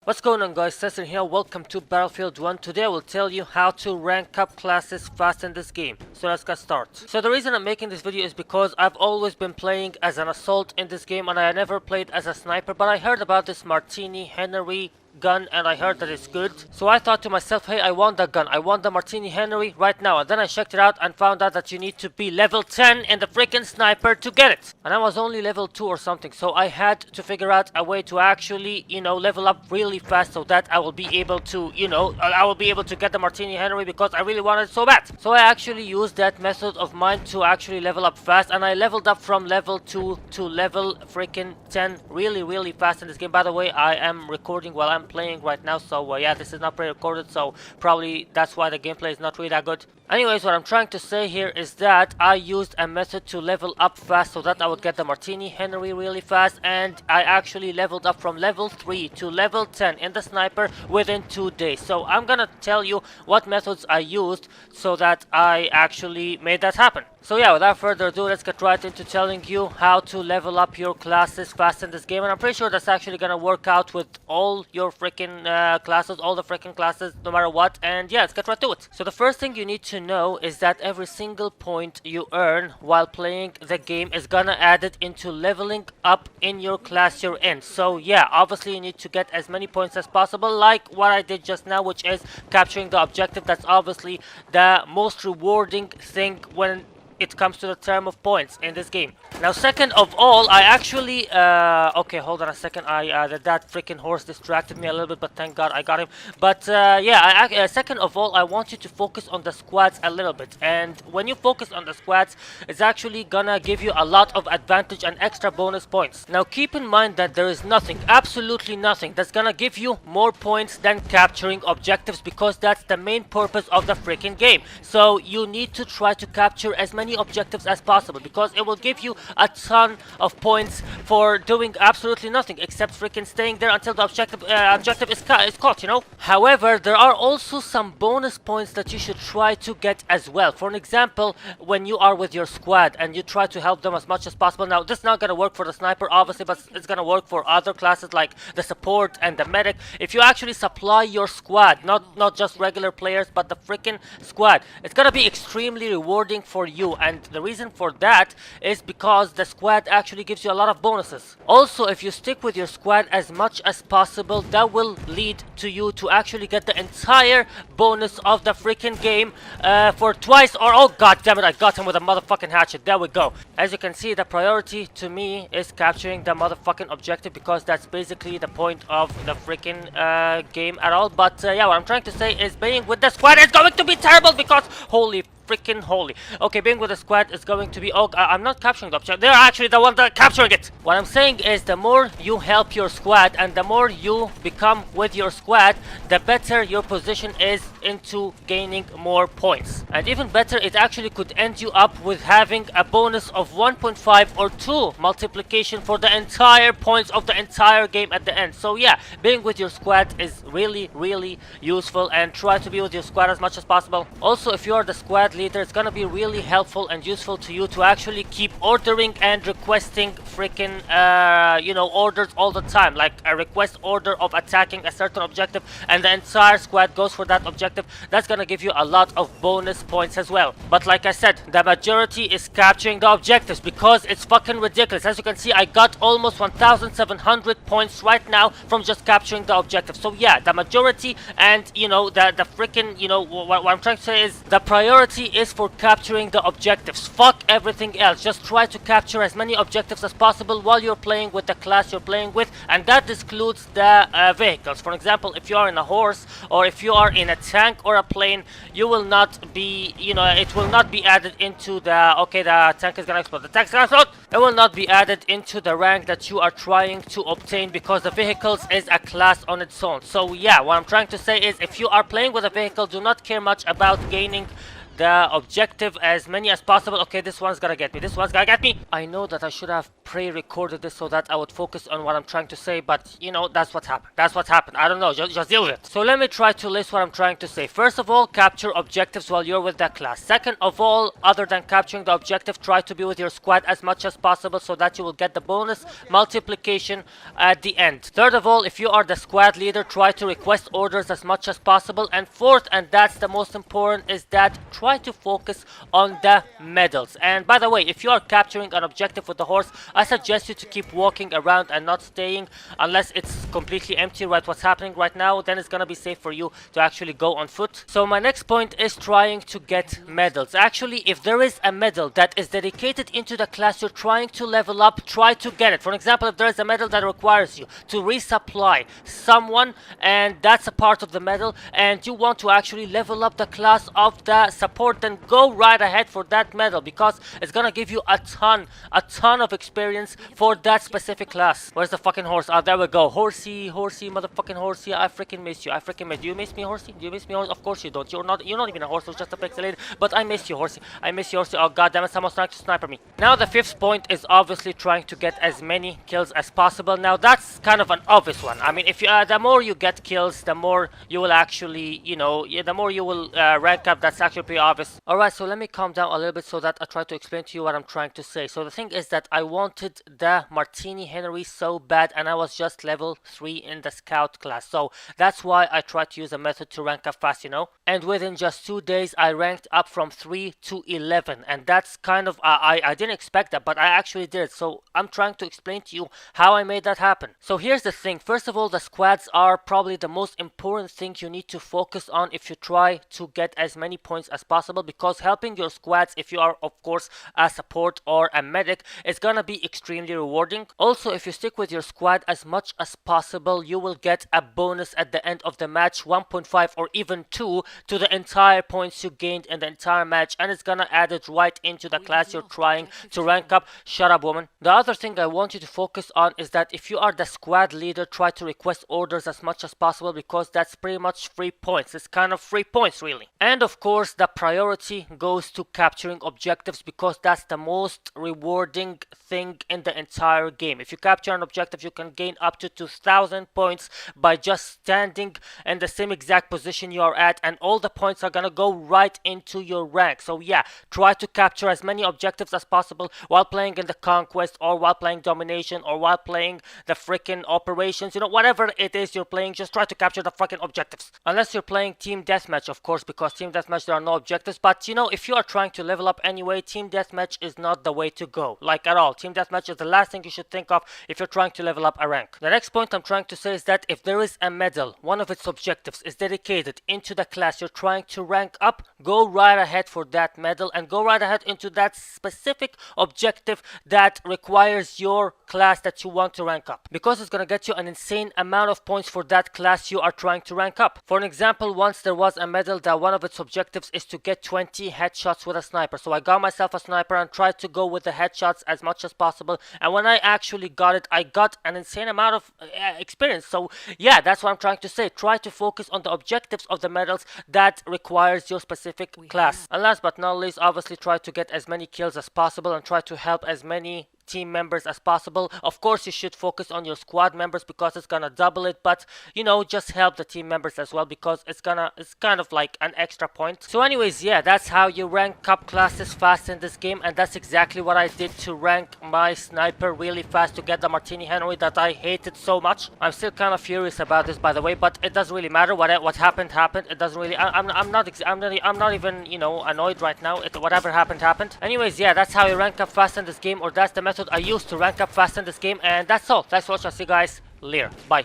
What's going on, guys? Cesar here. Welcome to Battlefield 1. Today I will tell you how to rank up classes fast in this game. So let's get started. So the reason I'm making this video is because I've always been playing as an assault in this game and I never played as a sniper, but I heard about this Martini Henry gun and I heard that it's good. So I thought to myself, hey, I want that gun. I want the Martini Henry right now. And then I checked it out and found out that you need to be level 10 in the freaking sniper to get it. And I was only level 2 or something. So I had to figure out a way to actually, level up really fast so that I will be able to, I will be able to get the Martini Henry because I really wanted it so bad. So I actually used that method of mine to actually level up fast. And I leveled up from level 2 to level freaking 10 really fast in this game. By the way, I am recording while I'm playing right now, so yeah, this is not pre-recorded, so probably that's why the gameplay is not really that good. Anyways, what I'm trying to say here is that I used a method to level up fast so that I would get the Martini Henry really fast, and I actually leveled up from level 3 to level 10 in the sniper within 2 days. So I'm gonna tell you what methods I used so that I actually made that happen. So yeah, without further ado, let's get right into telling you how to level up your classes fast in this game. And I'm pretty sure that's actually gonna work out with all your freaking classes, all the freaking classes, no matter what. And yeah, let's get right to it. So the first thing you need to know is that every single point you earn while playing the game is gonna add it into leveling up in your class you're in. So yeah, obviously you need to get as many points as possible, like what I did just now, which is capturing the objective. That's obviously the most rewarding thing when it comes to the term of points in this game. Now, second of all, I actually okay, hold on a second. That freaking horse distracted me a little bit, but thank God I got him. But yeah, second of all, I want you to focus on the squads a little bit. And when you focus on the squads, it's actually gonna give you a lot of advantage and extra bonus points. Now, keep in mind that there is nothing, absolutely nothing, that's gonna give you more points than capturing objectives, because that's the main purpose of the freaking game. So you need to try to capture as many objectives as possible, because it will give you a ton of points for doing absolutely nothing except freaking staying there until the objective is caught, you know. However, there are also some bonus points that you should try to get as well. For an example, when you are with your squad and you try to help them as much as possible. Now, this is not gonna work for the sniper, obviously, but it's gonna work for other classes like the support and the medic. If you actually supply your squad, not just regular players, but the freaking squad, it's gonna be extremely rewarding for you. And the reason for that is because the squad actually gives you a lot of bonuses. Also, if you stick with your squad as much as possible, that will lead to you to actually get the entire bonus of the freaking game for twice, or oh god damn it, I got him with a motherfucking hatchet. There we go. As you can see, the priority to me is capturing the motherfucking objective, because that's basically the point of the freaking game at all. But yeah, what I'm trying to say is being with the squad is going to be terrible, because holy freaking holy. Okay, being with the squad is going to be... Oh, I'm not capturing the objective. They're actually the ones that are capturing it. What I'm saying is the more you help your squad and the more you become with your squad, the better your position is into gaining more points. And even better, it actually could end you up with having a bonus of 1.5 or 2 multiplication for the entire points of the entire game at the end. So yeah, being with your squad is really useful, and try to be with your squad as much as possible. Also, if you are the squad leader, it's gonna be really helpful and useful to you to actually keep ordering and requesting freaking orders all the time, like a request order of attacking a certain objective and the entire squad goes for that objective. That's gonna give you a lot of bonus points as well. But like I said, the majority is capturing the objectives, because it's fucking ridiculous. As you can see, I got almost 1,700 points right now from just capturing the objective. So yeah, the majority, and the freaking, what I'm trying to say is the priority is for capturing the objectives. Fuck everything else. Just try to capture as many objectives as possible while you're playing with the class you're playing with, and that excludes the vehicles. For example, if you are in a horse or if you are in a tank or a plane, you will not be, it will not be added into the... Okay, the tank is gonna explode. The tank is gonna explode! It will not be added into the rank that you are trying to obtain, because the vehicles is a class on its own. So yeah, what I'm trying to say is if you are playing with a vehicle, do not care much about gaining the objective as many as possible. Okay, this one's gonna get me. This one's gonna get me. I know that I should have pre-recorded this so that I would focus on what I'm trying to say, but you know, that's what's happened. That's what's happened. I don't know. Just deal with it. So let me try to list what I'm trying to say. First of all, capture objectives while you're with that class. Second of all, other than capturing the objective, try to be with your squad as much as possible so that you will get the bonus multiplication at the end. Third of all, if you are the squad leader, try to request orders as much as possible. And fourth, and that's the most important, is that try to focus on the medals. And by the way, if you are capturing an objective with the horse, I suggest you to keep walking around and not staying unless it's completely empty, right? What's happening right now, then it's gonna be safe for you to actually go on foot. So my next point is trying to get medals. Actually, if there is a medal that is dedicated into the class you're trying to level up, try to get it. For example, if there is a medal that requires you to resupply someone, and that's a part of the medal, and you want to actually level up the class of the support, then go right ahead for that medal, because it's gonna give you a ton of experience for that specific class. Where's the fucking horse? Oh, there we go. Horsey, motherfucking horsey. I freaking miss you. I freaking miss you. Do you miss me, horsey? Do you miss me, horsey? Of course you don't. You're not even a horse. You're just a pixelated. But I miss you, horsey. I miss you, horsey. Oh god damn it, someone's trying to sniper me. Now the fifth point is obviously trying to get as many kills as possible. Now that's kind of an obvious one. I mean, if you the more you get kills, the more you will actually, you know, the more you will rank up. That's actually pretty obvious. Alright, so let me calm down a little bit so that I try to explain to you what I'm trying to say. So the thing is that I wanted the Martini Henry so bad, and I was just level 3 in the scout class. So that's why I tried to use a method to rank up fast, you know. And within just 2 days, I ranked up from 3 to 11. And that's kind of, I didn't expect that, but I actually did. So I'm trying to explain to you how I made that happen. So here's the thing. First of all, the squads are probably the most important thing you need to focus on if you try to get as many points as possible, because helping your squads, if you are of course a support or a medic, is gonna be extremely rewarding. Also, if you stick with your squad as much as possible, you will get a bonus at the end of the match, 1.5 or even 2 to the entire points you gained in the entire match, and it's gonna add it right into the class you're trying to rank up. Shut up, woman. The other thing I want you to focus on is that if you are the squad leader, try to request orders as much as possible, because that's pretty much free points. It's kind of free points, really. And of course, the priority goes to capturing objectives, because that's the most rewarding thing in the entire game. If you capture an objective, you can gain up to 2,000 points by just standing in the same exact position you are at, and all the points are gonna go right into your rank. So yeah, try to capture as many objectives as possible while playing in the conquest, or while playing domination, or while playing the freaking operations. You know, whatever it is you're playing, just try to capture the freaking objectives. Unless you're playing team deathmatch, of course, because team deathmatch there are no objectives. But you know, if you are trying to level up anyway, team deathmatch is not the way to go, like at all. Team deathmatch is the last thing you should think of if you're trying to level up a rank. The next point I'm trying to say is that if there is a medal, one of its objectives is dedicated into the class you're trying to rank up, go right ahead for that medal, and go right ahead into that specific objective that requires your class that you want to rank up, because it's gonna get you an insane amount of points for that class you are trying to rank up. For an example, once there was a medal that one of its objectives is to get 20 headshots with a sniper. So I got myself a sniper and tried to go with the headshots as much as possible, and when I actually got it, I got an insane amount of experience. So yeah, that's what I'm trying to say. Try to focus on the objectives of the medals that requires your specific class. And last but not least, obviously try to get as many kills as possible and try to help as many team members as possible. Of course, you should focus on your squad members because it's gonna double it, but you know, just help the team members as well, because it's kind of like an extra point. So anyways, yeah, that's how you rank up classes fast in this game, and that's exactly what I did to rank my sniper really fast to get the Martini Henry that I hated so much. I'm still kind of furious about this, by the way, but it doesn't really matter. What happened happened. It doesn't really, I'm not even, you know, annoyed right now. Whatever happened happened. Anyways, yeah, that's how you rank up fast in this game, or that's the method I used to rank up fast in this game, and that's all. Thanks for watching. I'll see you guys later. Bye.